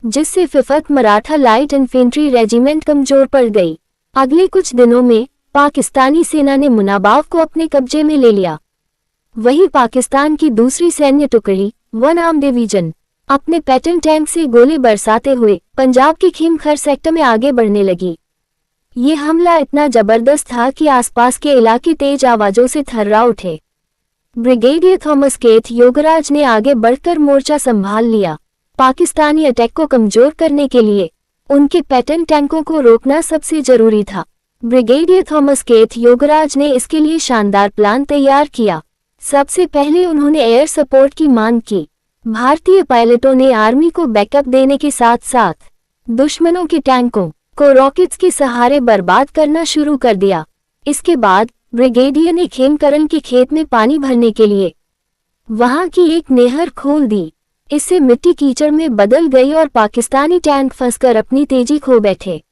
जिससे 5th Maratha light infantry regiment कमजोर पड़ गई। अगले कुछ दिनों में पाकिस्तानी सेना ने मुनाबाव को अपने कब्जे में ले लिया। वहीं पाकिस्तान की दूसरी सैन्य टुकड़ी 1 आर्म डिवीजन अपने पैटर्न टैंक से गोले बरसाते हुए पंजाब के खीमखर सेक्टर में आगे बढ़ने लगी। ये हमला इतना जबरदस्त था कि आसपास के इलाके तेज आवाजों से थर्रा उठे। ब्रिगेडियर थॉमस केथ योगराज ने आगे बढ़कर मोर्चा संभाल लिया। पाकिस्तानी अटैक को कमजोर करने के लिए उनके पैटर्न टैंकों को रोकना सबसे जरूरी था। ब्रिगेडियर थॉमस केथ योगराज ने इसके लिए शानदार प्लान तैयार किया। सबसे पहले उन्होंने एयर सपोर्ट की मांग की। भारतीय पायलटों ने आर्मी को बैकअप देने के साथ साथ दुश्मनों के टैंकों को रॉकेट्स के सहारे बर्बाद करना शुरू कर दिया। इसके बाद ब्रिगेडियर ने खेमकरन के खेत में पानी भरने के लिए वहां की एक नहर खोल दी। इससे मिट्टी कीचड़ में बदल गई और पाकिस्तानी टैंक फंसकर अपनी तेजी खो बैठे।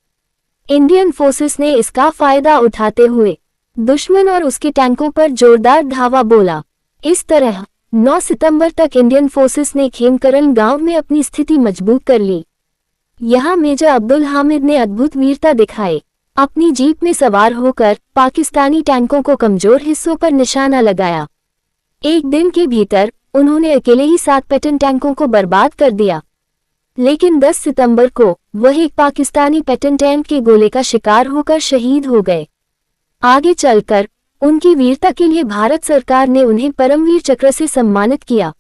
इंडियन फोर्सेस ने इसका फायदा उठाते हुए दुश्मन और उसके टैंकों पर जोरदार धावा बोला। इस तरह 9 सितंबर तक इंडियन फोर्सेस ने खेमकरन गांव में अपनी स्थिति मजबूत कर ली। यहां मेजर अब्दुल हामिद ने अद्भुत वीरता दिखाई। अपनी जीप में सवार होकर पाकिस्तानी टैंकों को कमजोर हिस्सों पर निशाना लगाया। एक दिन के भीतर उन्होंने अकेले ही 7 पैटर्न टैंकों को बर्बाद कर दिया। लेकिन 10 सितंबर को वह एक पाकिस्तानी पैटर्न टैंक के गोले का शिकार होकर शहीद हो गए। आगे चलकर उनकी वीरता के लिए भारत सरकार ने उन्हें परमवीर चक्र से सम्मानित किया।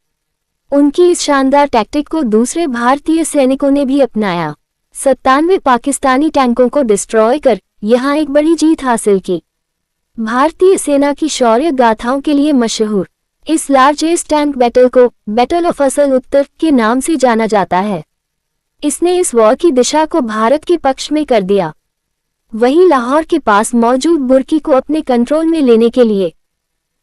उनकी इस शानदार टैक्टिक को दूसरे भारतीय सैनिकों ने भी अपनाया। 97 पाकिस्तानी टैंकों को डिस्ट्रॉय कर यहां एक बड़ी जीत हासिल की। भारतीय सेना की शौर्य गाथाओं के लिए मशहूर इस लार्जेस्ट टैंक बैटल को बैटल ऑफ असल उत्तर के नाम से जाना जाता है। इसने इस वॉर की दिशा को भारत के पक्ष में कर दिया। वहीं लाहौर के पास मौजूद बुर्की को अपने कंट्रोल में लेने के लिए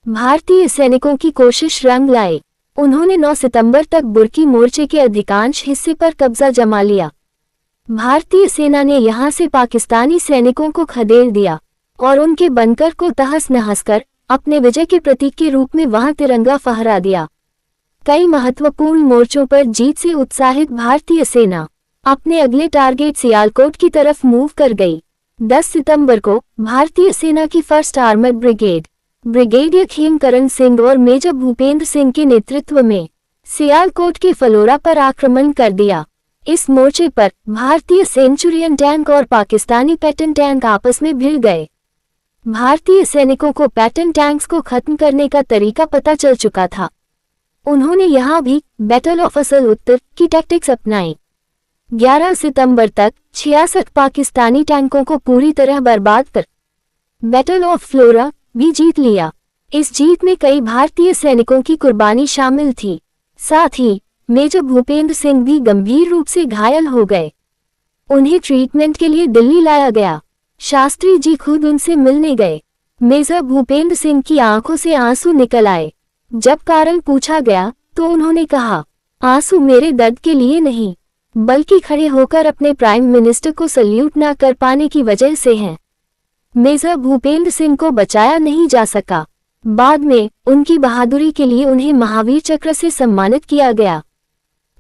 भारतीय सैनिकों की कोशिश रंग लाई। उन्होंने 9 सितंबर तक बुर्की मोर्चे के अधिकांश हिस्से पर कब्जा जमा लिया। भारतीय सेना ने यहां से पाकिस्तानी सैनिकों को खदेड़ दिया और उनके बंकर को तहस नहस कर अपने विजय के प्रतीक के रूप में वहां तिरंगा फहरा दिया। कई महत्वपूर्ण मोर्चों पर जीत से उत्साहित भारतीय सेना अपने अगले टारगेट सियालकोट की तरफ मूव कर गई। 10 सितंबर को भारतीय सेना की 1st armoured brigade brigadier Khemkaran Singh और मेजर भूपेंद्र सिंह के नेतृत्व में सियालकोट के फलोरा पर आक्रमण कर दिया। इस मोर्चे पर भारतीय सेंचुरियन टैंक और पाकिस्तानी पैटर्न टैंक आपस में भिड़ गए। भारतीय सैनिकों को पैटर्न टैंक्स को खत्म करने का तरीका पता चल चुका था। उन्होंने यहाँ भी बैटल ऑफ असल उत्तर की टैक्टिक्स अपनाई। 11 सितंबर तक 66 पाकिस्तानी टैंकों को पूरी तरह बर्बाद कर बैटल ऑफ फ्लोरा भी जीत लिया। इस जीत में कई भारतीय सैनिकों की कुर्बानी शामिल थी। साथ ही मेजर भूपेंद्र सिंह भी गंभीर रूप से घायल हो गए। उन्हें ट्रीटमेंट के लिए दिल्ली लाया गया। शास्त्री जी खुद उनसे मिलने गए। मेजर भूपेंद्र सिंह की आंखों से आंसू निकल आए। जब कारण पूछा गया तो उन्होंने कहा, आंसू मेरे दर्द के लिए नहीं, बल्कि खड़े होकर अपने प्राइम मिनिस्टर को सल्यूट न कर पाने की वजह से हैं। मेजर भूपेंद्र सिंह को बचाया नहीं जा सका। बाद में उनकी बहादुरी के लिए उन्हें महावीर चक्र से सम्मानित किया गया।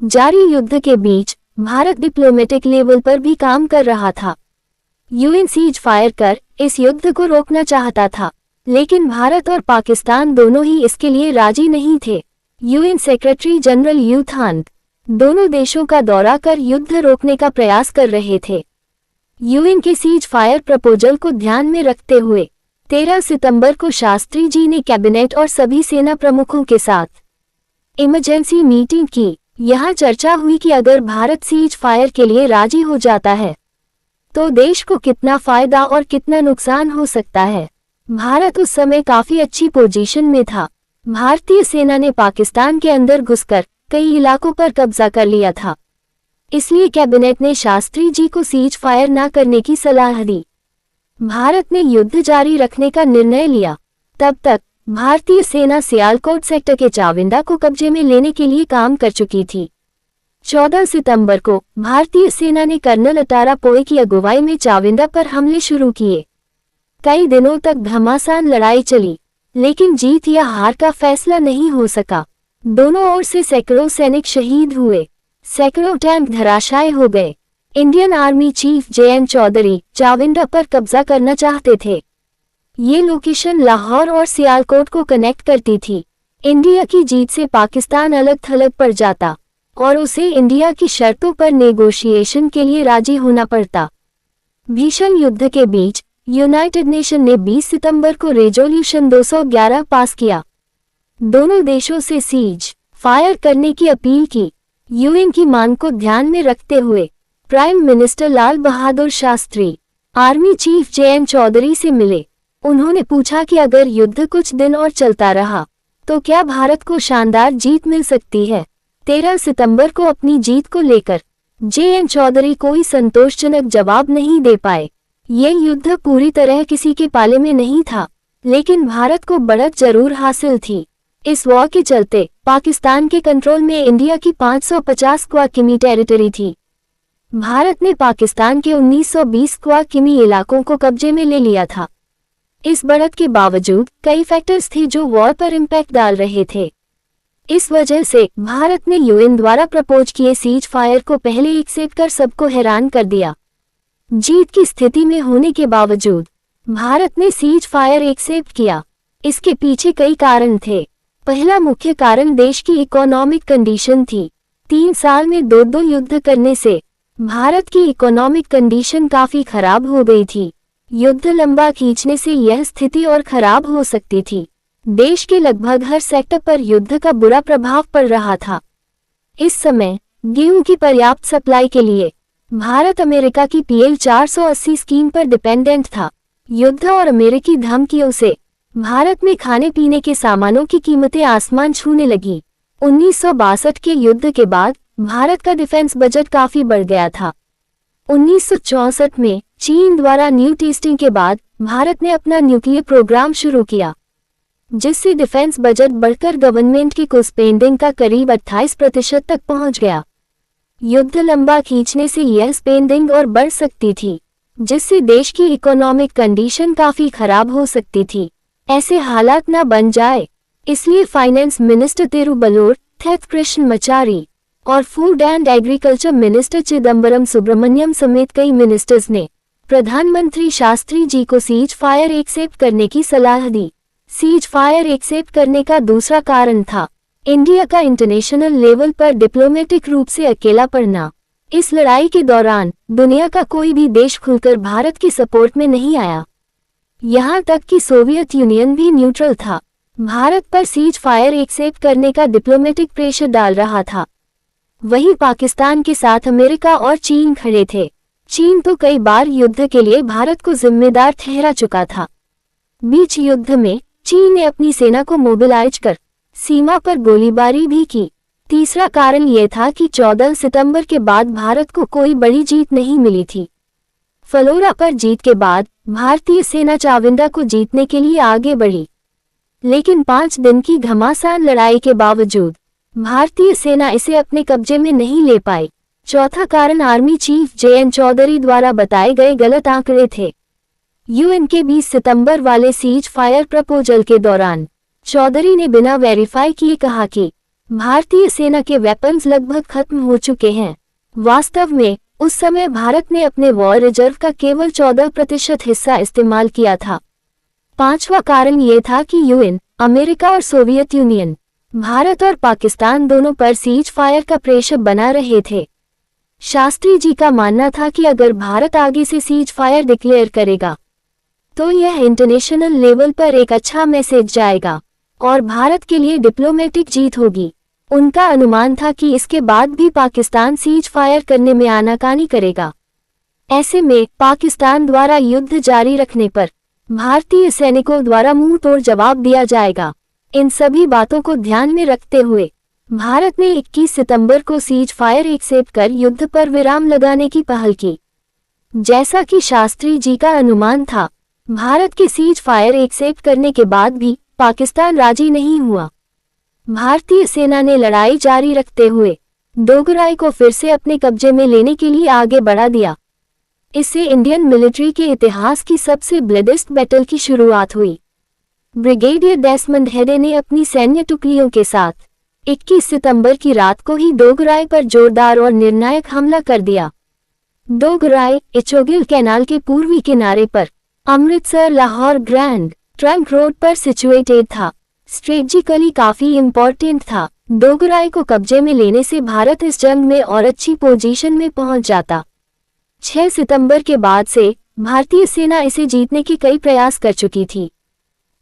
जारी युद्ध के बीच भारत डिप्लोमेटिक लेवल पर भी काम कर रहा था। यूएन सीज फायर कर इस युद्ध को रोकना चाहता था, लेकिन भारत और पाकिस्तान दोनों ही इसके लिए राजी नहीं थे। यूएन सेक्रेटरी जनरल यू थांट दोनों देशों का दौरा कर युद्ध रोकने का प्रयास कर रहे थे। यूएन के सीज फायर प्रपोजल को ध्यान में रखते हुए 13 सितंबर को शास्त्री जी ने कैबिनेट और सभी सेना प्रमुखों के साथ इमरजेंसी मीटिंग की। यहाँ चर्चा हुई कि अगर भारत सीज फायर के लिए राजी हो जाता है तो देश को कितना फायदा और कितना नुकसान हो सकता है। भारत उस समय काफी अच्छी पोजीशन में था। भारतीय सेना ने पाकिस्तान के अंदर घुसकर कई इलाकों पर कब्जा कर लिया था। इसलिए कैबिनेट ने शास्त्री जी को सीज फायर न करने की सलाह दी। भारत ने युद्ध जारी रखने का निर्णय लिया। तब तक भारतीय सेना सियालकोट सेक्टर के चाविंडा को कब्जे में लेने के लिए काम कर चुकी थी। 14 सितंबर को भारतीय सेना ने कर्नल अटारा पोए की अगुवाई में चाविंडा पर हमले शुरू किए। कई दिनों तक घमासान लड़ाई चली, लेकिन जीत या हार का फैसला नहीं हो सका। दोनों ओर से सैकड़ों सैनिक शहीद हुए, सैकड़ों टैंक धराशायी हो गए। Indian army chief J N. Chaudhuri Chawinda पर कब्जा करना चाहते थे। ये लोकेशन लाहौर और सियालकोट को कनेक्ट करती थी। इंडिया की जीत से पाकिस्तान अलग थलग पड़ जाता और उसे इंडिया की शर्तों पर नेगोशिएशन के लिए राजी होना पड़ता। भीषण युद्ध के बीच यूनाइटेड नेशन ने 20 सितंबर को रेजोल्यूशन 211 पास किया। दोनों देशों से सीज फायर करने की अपील की। यूएन की मांग को ध्यान में रखते हुए prime minister Lal Bahadur Shastri army chief J N. Chaudhuri से मिले। उन्होंने पूछा कि अगर युद्ध कुछ दिन और चलता रहा तो क्या भारत को शानदार जीत मिल सकती है। 13 सितंबर को अपनी जीत को लेकर जे.एन. चौधरी कोई संतोषजनक जवाब नहीं दे पाए। ये युद्ध पूरी तरह किसी के पाले में नहीं था, लेकिन भारत को बढ़त जरूर हासिल थी। इस वॉर के चलते पाकिस्तान के कंट्रोल में इंडिया की 550 स्क्वायर किमी टेरिटरी थी। भारत ने पाकिस्तान के 1920 स्क्वायर किमी इलाकों को कब्जे में ले लिया था। इस बढ़त के बावजूद कई फैक्टर्स थे जो वॉर पर इम्पैक्ट डाल रहे थे। इस वजह से भारत ने यूएन द्वारा प्रपोज किए सीज फायर को पहले एक्सेप्ट कर सबको हैरान कर दिया। जीत की स्थिति में होने के बावजूद भारत ने सीज फायर एक्सेप्ट किया। इसके पीछे कई कारण थे। पहला मुख्य कारण देश की इकोनॉमिक कंडीशन थी। 3 साल में 2 युद्ध करने से भारत की इकोनॉमिक कंडीशन काफी खराब हो गई थी। युद्ध लंबा खींचने से यह स्थिति और खराब हो सकती थी। देश के लगभग हर सेक्टर पर युद्ध का बुरा प्रभाव पड़ रहा था। इस समय गेहूं की पर्याप्त सप्लाई के लिए भारत अमेरिका की PL 480 स्कीम पर डिपेंडेंट था। युद्ध और अमेरिकी धमकियों से भारत में खाने पीने के सामानों की कीमतें आसमान छूने लगी। 1962 के युद्ध के बाद भारत का डिफेंस बजट काफी बढ़ गया था। 1964 में चीन द्वारा न्यू टेस्टिंग के बाद भारत ने अपना न्यूक्लियर प्रोग्राम शुरू किया, जिससे डिफेंस बजट बढ़कर गवर्नमेंट की कुल स्पेंडिंग का करीब 28% तक पहुंच गया। युद्ध लंबा खींचने से यह स्पेंडिंग और बढ़ सकती थी, जिससे देश की इकोनॉमिक कंडीशन काफी खराब हो सकती थी। ऐसे हालात न बन जाए, इसलिए finance minister Tiruvellore Krishnamachari और food and agriculture minister Chidambaram Subramaniam समेत कई मिनिस्टर्स ने प्रधानमंत्री शास्त्री जी को सीज फायर एक्सेप्ट करने की सलाह दी। सीज फायर एक्सेप्ट करने का दूसरा कारण था इंडिया का इंटरनेशनल लेवल पर डिप्लोमेटिक रूप से अकेला पड़ना। इस लड़ाई के दौरान दुनिया का कोई भी देश खुलकर भारत की सपोर्ट में नहीं आया। यहाँ तक कि सोवियत यूनियन भी न्यूट्रल था। भारत पर सीज फायर एक्सेप्ट करने का डिप्लोमेटिक प्रेशर डाल रहा था। वहीं पाकिस्तान के साथ अमेरिका और चीन खड़े थे। चीन तो कई बार युद्ध के लिए भारत को जिम्मेदार ठहरा चुका था। बीच युद्ध में चीन ने अपनी सेना को मोबिलाइज कर सीमा पर गोलीबारी भी की। तीसरा कारण यह था कि 14 सितंबर के बाद भारत को कोई बड़ी जीत नहीं मिली थी। फलोरा पर जीत के बाद भारतीय सेना चाविंदा को जीतने के लिए आगे बढ़ी, लेकिन 5 दिन की घमासान लड़ाई के बावजूद भारतीय सेना इसे अपने कब्जे में नहीं ले पाई। चौथा कारण आर्मी चीफ JN चौधरी द्वारा बताए गए गलत आंकड़े थे। UN के 20 सितंबर वाले सीज फायर प्रपोजल के दौरान चौधरी ने बिना वेरीफाई किए कहा कि भारतीय सेना के वेपन्स लगभग खत्म हो चुके हैं। वास्तव में उस समय भारत ने अपने वॉर रिजर्व का केवल 14% हिस्सा इस्तेमाल किया था। पांचवा कारण ये था कि UN, अमेरिका और सोवियत यूनियन भारत और पाकिस्तान दोनों पर सीज फायर का प्रेशर बना रहे थे। शास्त्री जी का मानना था कि अगर भारत आगे से सीज फायर डिक्लेयर करेगा तो यह इंटरनेशनल लेवल पर एक अच्छा मैसेज जाएगा और भारत के लिए डिप्लोमेटिक जीत होगी। उनका अनुमान था कि इसके बाद भी पाकिस्तान सीज फायर करने में आनाकानी करेगा। ऐसे में पाकिस्तान द्वारा युद्ध जारी रखने पर भारतीय सैनिकों द्वारा मुंह तोड़ जवाब दिया जाएगा। इन सभी बातों को ध्यान में रखते हुए भारत ने 21 सितंबर को सीज फायर एक्सेप्ट कर युद्ध पर विराम लगाने की पहल की। जैसा कि शास्त्री जी का अनुमान था, भारत के सीज फायर एक्सेप्ट करने के बाद भी पाकिस्तान राजी नहीं हुआ। भारतीय सेना ने लड़ाई जारी रखते हुए डोगराई को फिर से अपने कब्जे में लेने के लिए आगे बढ़ा दिया। इससे इंडियन मिलिट्री के इतिहास की सबसे ब्लडिस्ट बैटल की शुरुआत हुई। ब्रिगेडियर डेसमंड हेडे ने अपनी सैन्य टुकड़ियों के साथ 21 सितंबर की रात को ही डोगराई पर जोरदार और निर्णायक हमला कर दिया। डोगराई इचोगिल कैनाल के पूर्वी किनारे पर Amritsar Lahore grand trunk road पर सिचुएटेड था। स्ट्रेटेजिकली काफी इम्पोर्टेंट था। डोगराई को कब्जे में लेने से भारत इस जंग में और अच्छी पोजीशन में पहुंच जाता। 6 सितंबर के बाद से भारतीय सेना इसे जीतने के कई प्रयास कर चुकी थी,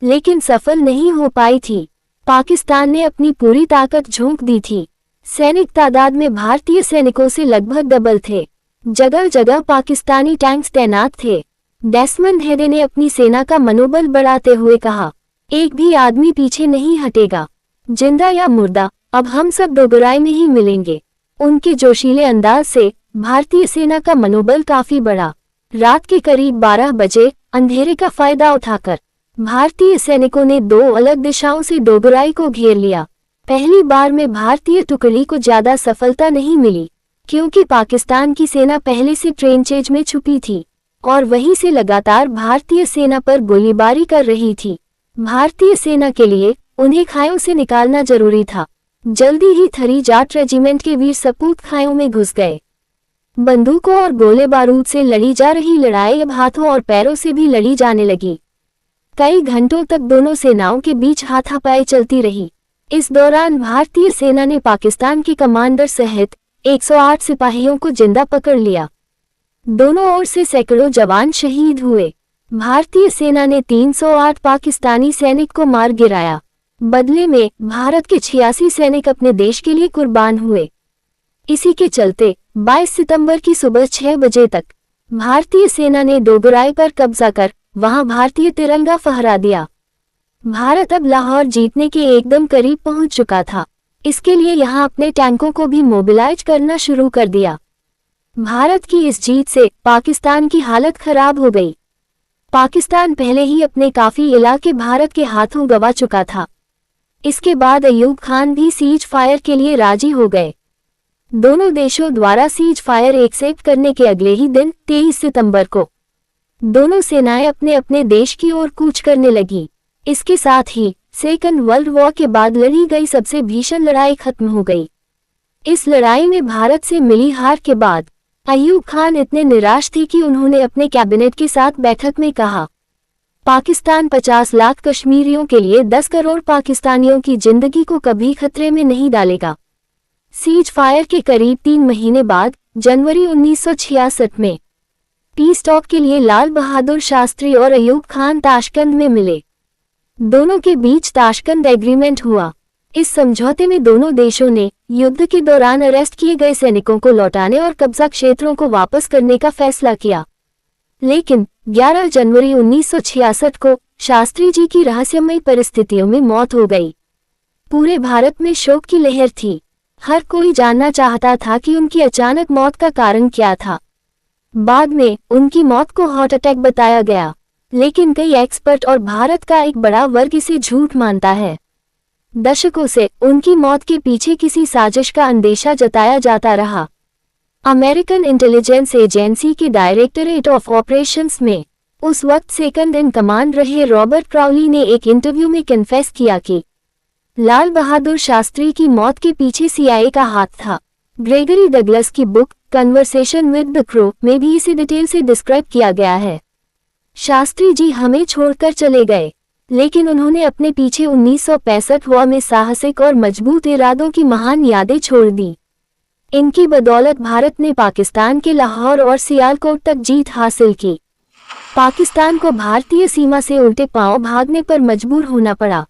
लेकिन सफल नहीं हो पाई थी। पाकिस्तान ने अपनी पूरी ताकत झोंक दी थी। सैनिक तादाद में भारतीय सैनिकों से लगभग डबल थे। जगह जगह पाकिस्तानी टैंक्स तैनात थे। डेसमंड हेडे ने अपनी सेना का मनोबल बढ़ाते हुए कहा, एक भी आदमी पीछे नहीं हटेगा, जिंदा या मुर्दा, अब हम सब डोगराई में ही मिलेंगे। उनके जोशीले अंदाज से भारतीय सेना का मनोबल काफी बढ़ा। रात के करीब 12 बजे अंधेरे का फायदा उठाकर भारतीय सैनिकों ने 2 अलग दिशाओं से डोगराई को घेर लिया। पहली बार में भारतीय टुकड़ी को ज्यादा सफलता नहीं मिली, क्योंकि पाकिस्तान की सेना पहले से ट्रेंचेज में छुपी थी और वहीं से लगातार भारतीय सेना पर गोलीबारी कर रही थी। भारतीय सेना के लिए उन्हें खायों से निकालना जरूरी था। जल्दी ही 3 जाट रेजिमेंट के वीर सपूत खायों में घुस गए। बंदूकों और गोले बारूद से लड़ी जा रही लड़ाई अब हाथों और पैरों से भी लड़ी जाने लगी। कई घंटों तक दोनों सेनाओं के बीच हाथापाई चलती रही। इस दौरान भारतीय सेना ने पाकिस्तान के कमांडर सहित 108 सिपाहियों को जिंदा पकड़ लिया। दोनों ओर से सैकड़ों जवान शहीद हुए। भारतीय सेना ने 308 पाकिस्तानी सैनिक को मार गिराया। बदले में भारत के 86 सैनिक अपने देश के लिए कुर्बान हुए। इसी के चलते 22 सितंबर की सुबह 6 बजे तक भारतीय सेना ने डोगराई पर कब्जा कर वहां भारतीय तिरंगा फहरा दिया। भारत अब लाहौर जीतने के एकदम करीब पहुंच चुका था। इसके लिए यहां अपने टैंकों को भी मोबिलाइज करना शुरू कर दिया। भारत की इस जीत से पाकिस्तान की हालत खराब हो गई। पाकिस्तान पहले ही अपने काफी इलाके भारत के हाथों गंवा चुका था। इसके बाद अयूब खान भी सीज फायर के लिए राजी हो गए। दोनों देशों द्वारा सीज फायर एक्सेप्ट करने के अगले ही दिन 23 सितंबर को दोनों सेनाएं अपने अपने देश की ओर कूच करने लगी। इसके साथ ही सेकंड वर्ल्ड वॉर के बाद लड़ी गई सबसे भीषण लड़ाई खत्म हो गई। इस लड़ाई में भारत से मिली हार के बाद अयूब खान इतने निराश थे कि उन्होंने अपने कैबिनेट के साथ बैठक में कहा, पाकिस्तान 50 लाख कश्मीरियों के लिए 10 करोड़ पाकिस्तानियों की जिंदगी को कभी खतरे में नहीं डालेगा। सीज फायर के करीब 3 महीने बाद जनवरी 1966 में पीस टॉक के लिए लाल बहादुर शास्त्री और अयूब खान ताशकंद में मिले। दोनों के बीच ताशकंद एग्रीमेंट हुआ। इस समझौते में दोनों देशों ने युद्ध के दौरान अरेस्ट किए गए सैनिकों को लौटाने और कब्जा क्षेत्रों को वापस करने का फैसला किया। लेकिन 11 जनवरी 1966 को शास्त्री जी की रहस्यमयी परिस्थितियों में मौत हो गई। पूरे भारत में शोक की लहर थी। हर कोई जानना चाहता था कि उनकी अचानक मौत का कारण क्या था। बाद में उनकी मौत को हार्ट अटैक बताया गया, लेकिन कई एक्सपर्ट और भारत का एक बड़ा वर्ग इसे झूठ मानता है। दशकों से उनकी मौत के पीछे किसी साजिश का अंदेशा जताया जाता रहा। अमेरिकन इंटेलिजेंस एजेंसी के डायरेक्टरेट ऑफ ऑपरेशंस में उस वक्त सेकंड इन कमांड रहे रॉबर्ट क्राउली ने एक इंटरव्यू में कन्फेस किया कि लाल बहादुर शास्त्री की मौत के पीछे CIA का हाथ था। ग्रेगरी डगलस की book conversation with the crow में भी इसे डिटेल से डिस्क्राइब किया गया है। शास्त्री जी हमें छोड़कर चले गए, लेकिन उन्होंने अपने पीछे 1965 में साहसिक और मजबूत इरादों की महान यादें छोड़ दी। इनकी बदौलत भारत ने पाकिस्तान के लाहौर और सियालकोट तक जीत हासिल की। पाकिस्तान को भारतीय सीमा से उल्टे पांव भागने पर मजबूर होना पड़ा।